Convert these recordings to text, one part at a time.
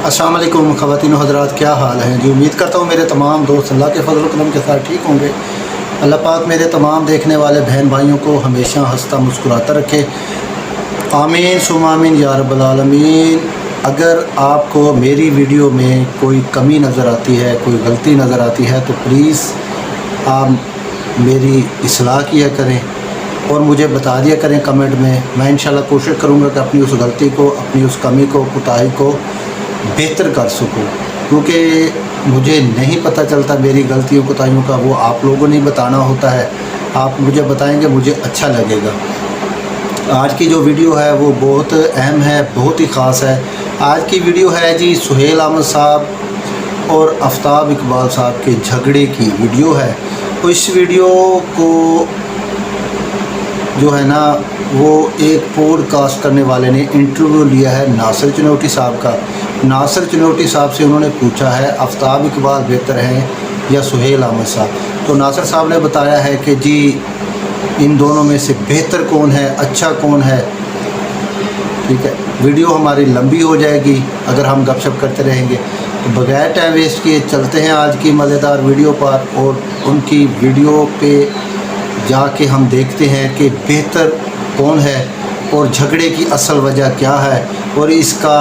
अस्सलाम वालेकुम ख़वातीन व हज़रात, क्या हाल है जी। उम्मीद करता हूँ मेरे तमाम दोस्त अल्लाह के फजल करम के साथ ठीक होंगे। अल्लाह पाक मेरे तमाम देखने वाले बहन भाइयों को हमेशा हंसता मुस्कुराता रखे। आमीन सुम आमीन या रब्बल आलमीन। अगर आपको मेरी वीडियो में कोई कमी नज़र आती है, कोई गलती नज़र आती है तो प्लीज़ आप मेरी इस्लाह किया करें और मुझे बता दिया करें कमेंट में। मैं इंशाल्लाह कोशिश करूँगा कि अपनी उस गलती को, अपनी उस कमी को, कोताही को बेहतर कर सकूँ, क्योंकि मुझे नहीं पता चलता मेरी गलतियों कोताहियों का, वो आप लोगों ने बताना होता है। आप मुझे बताएंगे, मुझे अच्छा लगेगा। आज की जो वीडियो है वो बहुत अहम है, बहुत ही ख़ास है। आज की वीडियो है जी सुहेल अहमद साहब और आफ्ताब इकबाल साहब के झगड़े की वीडियो है। तो इस वीडियो को जो है ना, वो एक पॉडकास्ट करने वाले ने इंटरव्यू लिया है नासिर चनोटी साहब का। नासिर चनोटी साहब से उन्होंने पूछा है आफ्ताब इकबाल बेहतर हैं या सुहेल अहमद साहब। तो नासिर साहब ने बताया है कि जी इन दोनों में से बेहतर कौन है, अच्छा कौन है। ठीक है, वीडियो हमारी लंबी हो जाएगी अगर हम गपशप करते रहेंगे। तो बगैर टाइम वेस्ट किए चलते हैं आज की मज़ेदार वीडियो पर, और उनकी वीडियो पे जाके हम देखते हैं कि बेहतर कौन है और झगड़े की असल वजह क्या है और इसका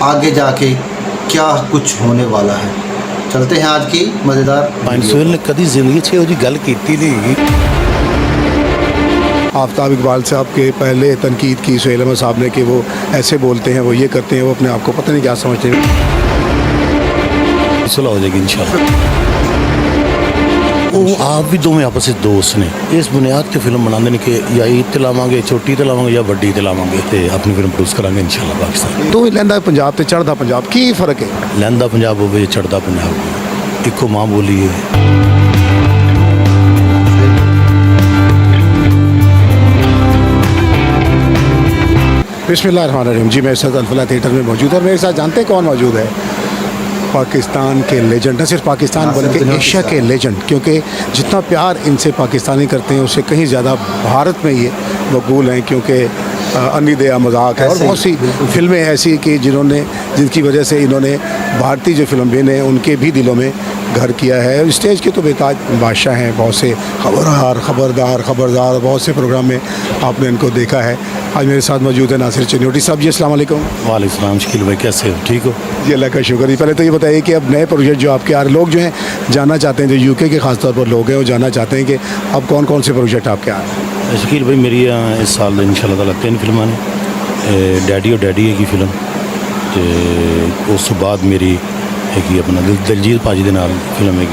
आगे जाके क्या कुछ होने वाला है। चलते हैं आज की मज़ेदार। सुहेल ने कभी जिंदगी च वो जी गल कीती नहीं। आफ्ताब इकबाल साहब के पहले तनकीद की सुहेल अहमद साहब ने कि वो ऐसे बोलते हैं, वो ये करते हैं, वो अपने आप को पता नहीं क्या समझते हैं। सुलह हो जाएगी इंशाल्लाह। वो आप भी दोवें आपस में दोस्त ने इस बुनियाद ते फिल्म बनाते हैं कि या ईद ते लावांगे, छोटी ते लावांगे या वड्डी ते लावांगे ते अपनी फिल्म प्रोड्यूस करांगे इंशाल्लाह पाकिस्तान। तो लहंदा पंजाब ते चढ़दा पंजाब की फ़र्क है? लहंदा पंजाब होवे चढ़दा पंजाब इको माँ बोली है। बिस्मिल्लाहिर्रहमानिर्रहीम। जी मैं इस वक्त अल-फलाह थिएटर में मौजूद और मेरे साथ जानते हैं कौन मौजूद है? पाकिस्तान के लेजेंड, न सिर्फ पाकिस्तान बल्कि एशिया के लेजेंड, क्योंकि जितना प्यार इनसे पाकिस्तानी करते हैं उससे कहीं ज़्यादा भारत में ये मकबूल हैं, क्योंकि अन्नी दया मजाक है और बहुत सी फिल्में ऐसी कि जिनकी वजह से इन्होंने भारतीय जो फिल्म बेन हैं उनके भी दिलों में घर किया है। स्टेज के तो बेताज बादशाह हैं, बहुत से खबरदार बहुत से प्रोग्राम में आपने इनको देखा है। आज मेरे साथ मौजूद है नासिर चनोटी साहब। जी अस्सलाम वालेकुम। वालेकुम सलाम। शकील भाई कैसे हो, ठीक हो? जी अल्लाह का शुक्र। पहले तो ये बताइए कि अब नए प्रोजेक्ट जो आपके आ रहे, लोग जो हैं जानना चाहते हैं, जो यूके के ख़ास तौर पर लोग हैं वो जानना चाहते हैं कि अब कौन कौन से प्रोजेक्ट आपके आ रहे हैं? शकील भाई मेरी इस साल इंशाल्लाह ताला 3 फिल्मां ने। डैडी और डैडी है की फिल्म, तो उस बाद मेरी है अपना दिलजीत भाजी के नाल फिल्म है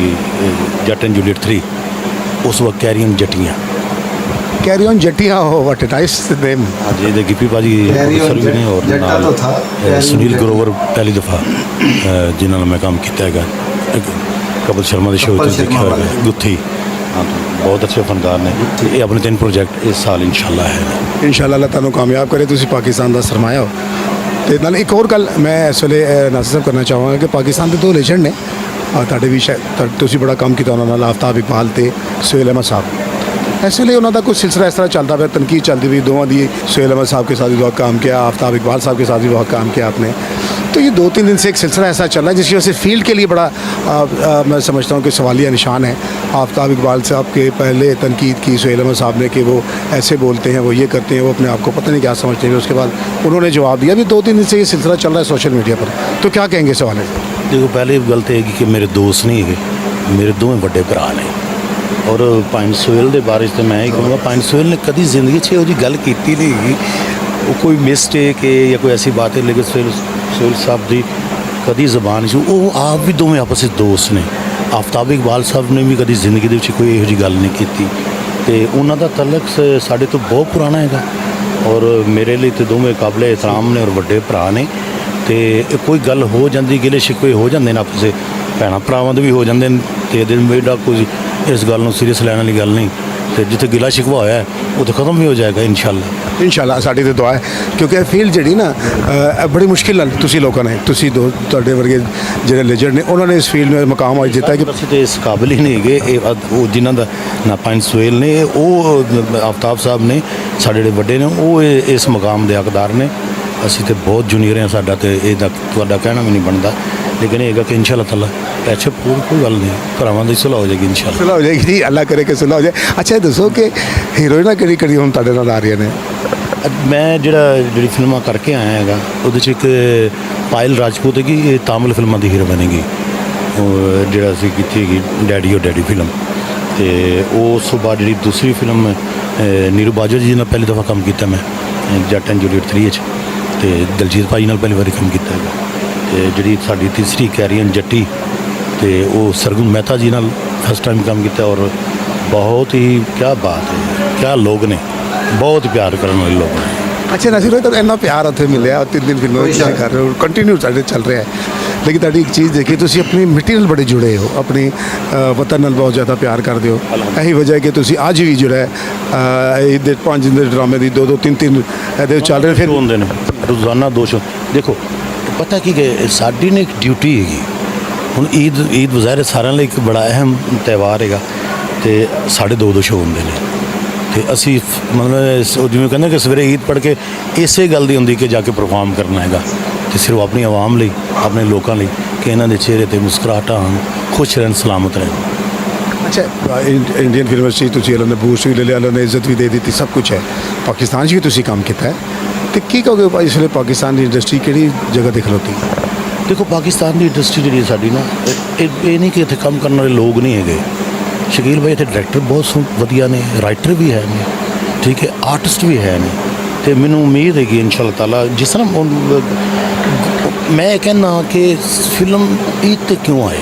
जट एंड जूलियट 3। उस वक्त कैरियन जट्टियाँ हो व्हाट इट नाइस नेम। हाँ जी, गिप्पी भाजी ने और सुनील ग्रोवर पहली दफ़ा जिन्होंने मैं काम किया है कपिल शर्मा के शो देखा हुआ गुत्थी। हाँ, तो बहुत अच्छे फनकार ने। ये अपने 3 प्रोजेक्ट इस साल इंशाल्लाह है। इंशाल्लाह अल्लाह तुहानू कामयाब करे, तुसी पाकिस्तान का सरमाया हो। तो नाल एक और गल मैं इस वे नासिर साहब करना चाहूँगा कि पाकिस्तान के 2 लेजेंड ने और तुहाडे भी शायद तुसी बड़ा काम किया उन्होंने नाल, आफ्ताब इकबाल ते सुहेल अहमद साहब। इस वे उन्होंने कुछ सिलसिला इस तरह चलता पाया, तनकीद चलती हुई दोवां दी। सुहेल अहमद साहब के साथ भी बहुत काम किया, आफ्ताब इकबाल साहब के साथ भी बहुत काम किया आपने। तो ये 2-3 दिन से एक सिलसिला ऐसा चल रहा है जिसकी वजह से फील्ड के लिए बड़ा मैं समझता हूँ कि सवालिया निशान है। आफ्ताब इकबाल साहब के पहले तनकीद की सुहेल अहमद साहब ने कि वो ऐसे बोलते हैं, वो ये करते हैं, वो अपने आप को पता नहीं क्या समझते हैं। उसके बाद उन्होंने जवाब दिया। अभी 2-3 दिन से ये सिलसिला चल रहा है सोशल मीडिया पर, तो क्या कहेंगे सवाल है? देखो, पहले गल तो है कि मेरे दोस्त नहीं है, मेरे दोवें बड़े भरा ने। और पंज सुहेल के बारे में मैं ही कहूँगा, पंज सुहेल ने कभी जिंदगी च वो जी गल की नहीं। वो कोई मिसटेक है या कोई ऐसी बात है, लेकिन सुहेल साहब की कभी जबान से वो आप भी दोवें आपस में दोस्त ने। आफ्ताब इकबाल साहब ने भी कभी जिंदगी के कोई यही गल नहीं की। तो उन्हों का तलक साढ़े तो बहुत पुराना है और मेरे लिए तो दोवें काबिल एहतराम ने और बड़े भरा ने। तो कोई गल हो जाती, गिले शिकवे हो जाते हैं आपस भैन भरावां दे भी हो जाते हैं। तो दिन बेड़ा कोई इस गल को सीरियस लैने वाली गल नहीं। तो जिथे गिला शिकवा होया है वो तो खत्म भी हो जाएगा इंशाल्लाह। साड़ी तो दुआ है, क्योंकि फील्ड जी ना बड़ी मुश्किल है। तुसी लोगों ने तुहाडे वर्गे जो लेजेंड ने उन्होंने इस फील्ड में मकाम आज दिता कि तो इस काबिल ही नहीं गए। वो जिन्हों का ना पंज सुहेल ने, वो आफ्ताब साहब ने, साढ़े बड़े ने, वो इस मकाम के हकदार ने। ਅਸੀਂ ਤੇ ਬਹੁਤ ਜੂਨੀਅਰ ਹਾਂ, ਸਾਡਾ ਤੇ ਇਹਦਾ ਤੁਹਾਡਾ ਕਹਿਣਾ ਵੀ ਨਹੀਂ ਬਣਦਾ, ਲੇਕਿਨ ਇਹ ਹੈਗਾ ਕਿ ਇੰਸ਼ਾਅੱਲਾ ਤਾਲਾ ਅੱਛਾ ਕੋਈ ਗੱਲ ਨਹੀਂ, ਭਰਾਵਾਂ ਦੀ ਸੁਲਾਹ ਹੋ ਜਾਏਗੀ ਇੰਸ਼ਾਅੱਲਾ। ਸੁਲਾਹ ਹੋ ਜਾਏਗੀ ਜੀ, ਅੱਲਾ ਕਰੇ ਕਿ ਸੁਲਾਹ ਹੋ ਜਾਏ। ਅੱਛਾ ਇਹ ਦੱਸੋ ਕਿ ਹੀਰੋਇਨਾਂ ਕਿਹੜੀ ਹੁਣ ਤੁਹਾਡੇ ਨਾਲ ਆ ਰਹੀਆਂ ਨੇ? ਮੈਂ ਜਿਹੜੀ ਫਿਲਮਾਂ ਕਰਕੇ ਆਇਆ ਹੈਗਾ ਉਹਦੇ 'ਚ ਇੱਕ ਪਾਇਲ ਰਾਜਪੂਤ ਹੈਗੀ, ਇਹ ਤਾਮਿਲ ਫਿਲਮਾਂ ਦੀ ਹੀਰੋ ਬਣੇਗੀ। ਉਹ ਜਿਹੜਾ ਅਸੀਂ ਕੀਤੀ ਹੈਗੀ ਡੈਡੀ ਓ ਡੈਡੀ ਫਿਲਮ, ਤੇ ਉਸ ਤੋਂ ਬਾਅਦ ਜਿਹੜੀ ਦੂਸਰੀ ਫਿਲਮ ਨੀਰੂ ਬਾਜਵਾ ਜੀ ਨਾਲ ਪਹਿਲੀ ਦਫਾ ਕੰਮ ਕੀਤਾ ਮੈਂ ਜੱਟ ਐਂਡ ਜੂਲੀਅਟ 3 'ਚ, ਤੇ ਦਲਜੀਤ ਭਾਈ ਨਾਲ ਪਹਿਲੀ ਵਾਰੀ ਕੰਮ ਕੀਤਾ ਹੈਗਾ। ਤੇ ਜਿਹੜੀ ਸਾਡੀ ਤੀਸਰੀ ਕੈਰੀਅਨ ਜੱਟੀ, ਤੇ ਉਹ ਸਰਗੁਣ ਮਹਿਤਾ ਜੀ ਨਾਲ ਫਸਟ ਟਾਈਮ ਕੰਮ ਕੀਤਾ, ਔਰ ਬਹੁਤ ਹੀ ਕਿਆ ਬਾਤ ਹੈ, ਕਿਆ ਲੋਕ ਨੇ, ਬਹੁਤ ਪਿਆਰ ਕਰਨ ਵਾਲੇ ਲੋਕ ਨੇ। ਅੱਛਾ ਨਾਸਿਰ ਭਾਈ, ਤੁਹਾਨੂੰ ਇੰਨਾ ਪਿਆਰ ਉੱਥੇ ਮਿਲਿਆ, 3 ਦਿਨ ਫਿਲਮਾਂ ਵਿੱਚ ਤੁਸੀਂ ਕਰ ਰਹੇ ਹੋ, ਕੰਟੀਨਿਊ ਸਾਡੇ ਚੱਲ ਰਿਹਾ ਹੈ, ਲੇਕਿਨ ਤੁਹਾਡੀ ਇੱਕ ਚੀਜ਼ ਦੇਖੀ, ਤੁਸੀਂ ਆਪਣੀ ਮਿੱਟੀ ਨਾਲ ਬੜੇ ਜੁੜੇ ਹੋ, ਆਪਣੀ ਵਤਨ ਨਾਲ ਬਹੁਤ ਜ਼ਿਆਦਾ ਪਿਆਰ ਕਰਦੇ ਹੋ। ਇਹੀ ਵਜ੍ਹਾ ਹੈ ਕਿ ਤੁਸੀਂ ਅੱਜ ਵੀ ਜਿਹੜਾ ਹੈ ਇਹਦੇ 5 ਦਿਨ ਦੇ ਡਰਾਮੇ ਦੀ 2-2 3-3 ਇਹਦੇ ਚੱਲ ਰਹੇ, ਫਿਰ ਹੁੰਦੇ ਨੇ ਰੋਜ਼ਾਨਾ 2 ਸ਼ੋ। ਦੇਖੋ ਪਤਾ ਕੀ ਕਿ ਸਾਡੀ ਨੇ ਇੱਕ ਡਿਊਟੀ ਹੈਗੀ, ਹੁਣ ਈਦ ਵਜ਼ਾਇਰ ਸਾਰਿਆਂ ਲਈ ਇੱਕ ਬੜਾ ਅਹਿਮ ਤਿਉਹਾਰ ਹੈਗਾ, ਤੇ ਸਾਡੇ 2-2 ਸ਼ੋ ਹੁੰਦੇ ਨੇ, ਤੇ ਅਸੀਂ ਮਤਲਬ ਜਿਵੇਂ ਕਹਿੰਦੇ ਕਿ ਸਵੇਰੇ ਈਦ ਪੜ੍ਹ ਕੇ ਇਸੇ ਗੱਲ ਦੀ ਹੁੰਦੀ ਕਿ ਜਾ ਕੇ ਪਰਫਾਰਮ ਕਰਨਾ ਹੈਗਾ, ਤੇ ਸਿਰਫ ਆਪਣੀ ਆਵਾਮ ਲਈ, ਆਪਣੇ ਲੋਕਾਂ ਲਈ, ਕਿ ਇਹਨਾਂ ਦੇ ਚਿਹਰੇ ਤੇ ਮੁਸਕਰਾਹਟਾਂ ਆਉਣ, ਖੁਸ਼ ਰਹਿਣ, ਸਲਾਮਤ ਰਹਿਣ। ਅੱਛਾ ਇੰਡੀਅਨ ਫਿਲਮ ਇੰਡਸਟਰੀ ਤੁਸੀਂ ਇਹਨਾਂ ਨੇ ਬੂਸਟ ਵੀ ਲੈ ਲਿਆ, ਇਹਨਾਂ ਨੇ ਇੱਜ਼ਤ ਵੀ ਦੇ ਦਿੱਤੀ, ਸਭ ਕੁਝ ਹੈ। ਪਾਕਿਸਤਾਨ 'ਚ ਵੀ ਤੁਸੀਂ ਕੰਮ ਕੀਤਾ ਹੈ, ਤੇ ਕੀ ਕਹੋਗੇ ਭਾਈ ਇਸ ਵੇਲੇ ਪਾਕਿਸਤਾਨ ਦੀ ਇੰਡਸਟਰੀ ਕਿਹੜੀ ਜਗ੍ਹਾ ਤੇ ਖਲੋਤੀ? ਦੇਖੋ ਪਾਕਿਸਤਾਨ ਦੀ ਇੰਡਸਟਰੀ ਜਿਹੜੀ ਸਾਡੀ ਨਾ, ਇਹ ਨਹੀਂ ਕਿ ਇੱਥੇ ਕੰਮ ਕਰਨ ਵਾਲੇ ਲੋਕ ਨਹੀਂ ਹੈਗੇ। ਸ਼ਕੀਲ ਭਾਈ ਇੱਥੇ ਡਾਇਰੈਕਟਰ ਬਹੁਤ ਵਧੀਆ ਨੇ, ਰਾਈਟਰ ਵੀ ਹੈ ਨੇ, ਠੀਕ ਹੈ, ਆਰਟਿਸਟ ਵੀ ਹੈ ਨੇ, ਤੇ ਮੈਨੂੰ ਉਮੀਦ ਹੈਗੀ ਇਨਸ਼ਾਅੱਲਾ ਤਾਲਾ ਜਿਸ ਤਰ੍ਹਾਂ ਮੈਂ ਕਹਿੰਦਾ ਕਿ ਫਿਲਮ ਈਦ 'ਤੇ ਕਿਉਂ ਆਏ,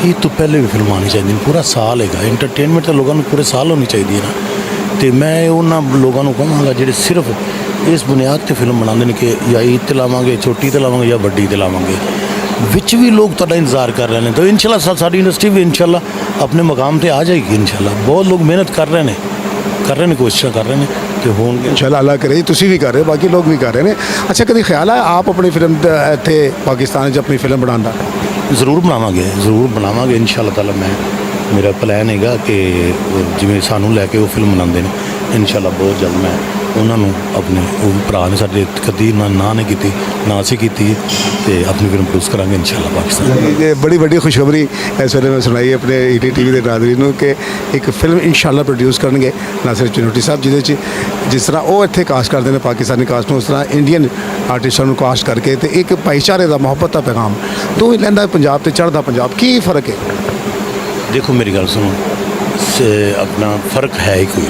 ਈਦ ਤੋਂ ਪਹਿਲੇ ਵੀ ਫਿਲਮ ਆਉਣੀ ਚਾਹੀਦੀ, ਪੂਰਾ ਸਾਲ ਹੈਗਾ, ਇੰਟਰਟੇਨਮੈਂਟ ਤਾਂ ਲੋਕਾਂ ਨੂੰ ਪੂਰੇ ਸਾਲ ਹੋਣੀ ਚਾਹੀਦੀ ਹੈ ਨਾ। ਤੇ ਮੈਂ ਉਹਨਾਂ ਲੋਕਾਂ ਨੂੰ ਕਹਾਂਗਾ ਜਿਹੜੇ ਸਿਰਫ ਇਸ ਬੁਨਿਆਦ 'ਤੇ ਫਿਲਮ ਬਣਾਉਂਦੇ ਨੇ ਕਿ ਜਾਂ ਈਦ 'ਤੇ ਲਾਵਾਂਗੇ, ਛੋਟੀ 'ਤੇ ਲਾਵਾਂਗੇ ਜਾਂ ਵੱਡੀ 'ਤੇ ਲਾਵਾਂਗੇ, ਵਿੱਚ ਵੀ ਲੋਕ ਤੁਹਾਡਾ ਇੰਤਜ਼ਾਰ ਕਰ ਰਹੇ ਨੇ, ਤਾਂ ਇਨਸ਼ਾਅੱਲਾ ਸਾਡੀ ਇੰਡਸਟਰੀ ਵੀ ਇਨਸ਼ਾਅੱਲਾ ਆਪਣੇ ਮਕਾਮ 'ਤੇ ਆ ਜਾਏਗੀ ਇਨਸ਼ਾਅੱਲਾ। ਬਹੁਤ ਲੋਕ ਮਿਹਨਤ ਕਰ ਰਹੇ ਨੇ, ਕੋਸ਼ਿਸ਼ਾਂ ਕਰ ਰਹੇ ਨੇ, ਤੇ ਹੋਣਗੇ ਇਨਸ਼ਾਅੱਲਾ। ਅੱਲਾ ਕਰੇ ਤੁਸੀਂ ਵੀ ਕਰ ਰਹੇ ਹੋ, ਬਾਕੀ ਲੋਕ ਵੀ ਕਰ ਰਹੇ ਨੇ। ਅੱਛਾ ਕਦੀ ਖਿਆਲ ਹੈ ਆਪ ਆਪਣੀ ਫਿਲਮ ਇੱਥੇ ਪਾਕਿਸਤਾਨ 'ਚ ਆਪਣੀ ਫਿਲਮ ਬਣਾਉਣ ਦਾ? ਜ਼ਰੂਰ ਬਣਾਵਾਂਗੇ ਇਨਸ਼ਾਅੱਲਾ ਤਾਲਾ। ਮੇਰਾ ਪਲਾਨ ਹੈਗਾ ਕਿ ਜਿਵੇਂ ਸਾਨੂੰ ਲੈ ਕੇ ਉਹ ਫਿਲਮ ਬਣਾਉਂਦੇ ਨੇ, ਇਨਸ਼ਾਅੱਲਾ ਬਹੁਤ ਜਲਦ ਮੈਂ ਉਹਨਾਂ ਨੂੰ ਆਪਣੇ, ਉਹ ਭਰਾ ਨੇ ਸਾਡੇ ਕਦੀ ਨਾ ਨਹੀਂ ਕੀਤੀ, ਨਾ ਅਸੀਂ ਕੀਤੀ, ਤੇ ਆਪਣੀ ਫਿਲਮ ਪ੍ਰੋਡਿਊਸ ਕਰਾਂਗੇ ਇਨਸ਼ਾਅੱਲਾ ਪਾਕਿਸਤਾਨ। ਇਹ ਬੜੀ ਵੱਡੀ ਖੁਸ਼ਖਬਰੀ ਇਸ ਵੇਲੇ ਮੈਂ ਸੁਣਾਈ ਆਪਣੇ ETV ਦੇ ਨਾਜ਼ਰੀਨ ਨੂੰ ਕਿ ਇੱਕ ਫਿਲਮ ਇਨਸ਼ਾਅੱਲਾ ਪ੍ਰੋਡਿਊਸ ਕਰਨਗੇ ਨਾਸਿਰ ਚਨੋਟੀ ਸਾਹਿਬ, ਜਿਹਦੇ 'ਚ ਜਿਸ ਤਰ੍ਹਾਂ ਉਹ ਇੱਥੇ ਕਾਸਟ ਕਰਦੇ ਨੇ ਪਾਕਿਸਤਾਨੀ ਕਾਸਟ ਨੂੰ, ਉਸ ਤਰ੍ਹਾਂ ਇੰਡੀਅਨ ਆਰਟਿਸਟਾਂ ਨੂੰ ਕਾਸਟ ਕਰਕੇ, ਤੇ ਇੱਕ ਭਾਈਚਾਰੇ ਦਾ, ਮੁਹੱਬਤ ਦਾ ਪੈਗਾਮ ਦੋਵੇਂ ਲੈਂਦਾ ਪੰਜਾਬ ਤੇ ਚੜ੍ਹਦਾ ਪੰਜਾਬ। ਕੀ ਫ਼ਰਕ ਹੈ? ਦੇਖੋ ਮੇਰੀ ਗੱਲ ਸੁਣੋ, ਆਪਣਾ ਫਰਕ ਹੈ ਹੀ ਕੋਈ,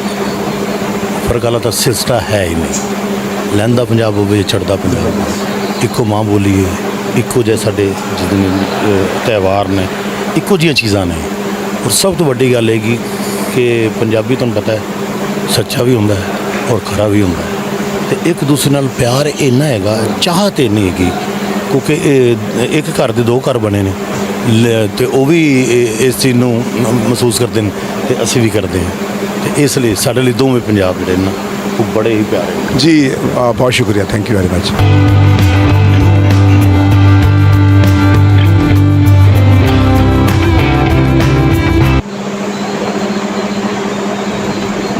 ਫਰਕ ਵਾਲਾ ਤਾਂ ਸਿਲਸਿਲਾ ਹੈ ਹੀ ਨਹੀਂ। ਲਹਿੰਦਾ ਪੰਜਾਬ ਹੋਵੇ, ਚੜ੍ਹਦਾ ਪੰਜਾਬ, ਇੱਕੋ ਮਾਂ ਬੋਲੀ ਹੈ, ਇੱਕੋ ਜਿਹੇ ਸਾਡੇ ਜਿਵੇਂ ਤਿਉਹਾਰ ਨੇ, ਇੱਕੋ ਜਿਹੀਆਂ ਚੀਜ਼ਾਂ ਨੇ। ਔਰ ਸਭ ਤੋਂ ਵੱਡੀ ਗੱਲ ਹੈਗੀ ਕਿ ਪੰਜਾਬੀ ਤੁਹਾਨੂੰ ਪਤਾ ਹੈ ਸੱਚਾ ਵੀ ਹੁੰਦਾ ਹੈ ਔਰ ਖਰਾ ਵੀ ਹੁੰਦਾ ਹੈ, ਤੇ ਇੱਕ ਦੂਸਰੇ ਨਾਲ ਪਿਆਰ ਇੰਨਾ ਹੈਗਾ, ਚਾਹਤ ਇੰਨੀ ਹੈਗੀ, ਕਿਉਂਕਿ ਇੱਕ ਘਰ ਦੇ 2 ਘਰ ਬਣੇ ਨੇ, ਤੇ ਉਹ ਵੀ ਇਸ ਚੀਜ਼ ਨੂੰ ਮਹਿਸੂਸ ਕਰਦੇ ਨੇ, ਤੇ ਅਸੀਂ ਵੀ ਕਰਦੇ ਹਾਂ, ਤੇ ਇਸ ਲਈ ਸਾਡੇ ਲਈ ਦੋਵੇਂ ਪੰਜਾਬ ਜਿਹੜੇ ਨੇ ਉਹ ਬੜੇ ਹੀ ਪਿਆਰੇ। ਜੀ ਬਹੁਤ ਸ਼ੁਕਰੀਆ, ਥੈਂਕ ਯੂ ਵੈਰੀ ਮਚ।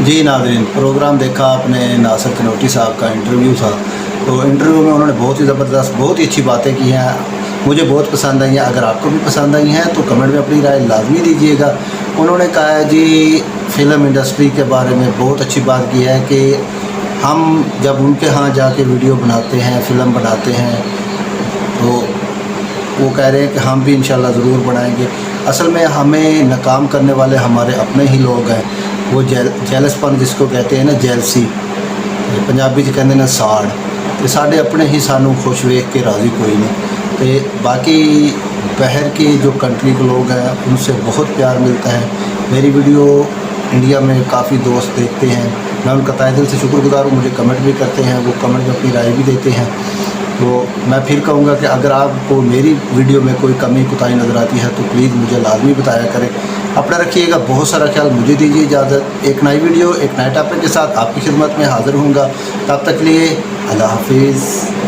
जी नाज़रीन, प्रोग्राम देखा आपने, नासिर चनोटी साहब का इंटरव्यू था, तो इंटरव्यू में उन्होंने बहुत ही ज़बरदस्त, बहुत ही अच्छी बातें की हैं, मुझे बहुत पसंद आई हैं। अगर आपको भी पसंद आई हैं तो कमेंट में अपनी राय लाजमी दीजिएगा। उन्होंने कहा है जी फ़िल्म इंडस्ट्री के बारे में बहुत अच्छी बात की है कि हम जब उनके यहाँ जाके वीडियो बनाते हैं, फ़िल्म बनाते हैं, तो वो कह रहे हैं कि हम भी इंशाल्लाह ज़रूर बनाएंगे। असल में हमें नाकाम करने वाले हमारे अपने ही लोग हैं, वो जेलसपन जिसको कहते हैं ना, जेलसी पंजाबी च कहते ना साड़, तो साढ़े अपने ही सानू खुश वेख के राज़ी कोई नहीं। तो बाकी बाहर की जो कंट्री के लोग हैं उनसे बहुत प्यार मिलता है। मेरी वीडियो इंडिया में काफ़ी दोस्त देखते हैं, मैं उनका तहे दिल से शुक्रगुजार हूँ। मुझे कमेंट भी करते हैं, वो कमेंट में अपनी राय भी देते हैं। तो मैं फिर कहूँगा कि अगर आपको मेरी वीडियो में कोई कमी कोताही नज़र आती है तो प्लीज़ मुझे लाजमी बताया करें। अपना रखिएगा बहुत सारा ख्याल। मुझे दीजिए इजाज़त। एक नई वीडियो, एक नए टॉपिक के साथ आपकी खिदमत में हाज़िर होऊंगा। तब तक के लिए अल्लाह हाफिज़।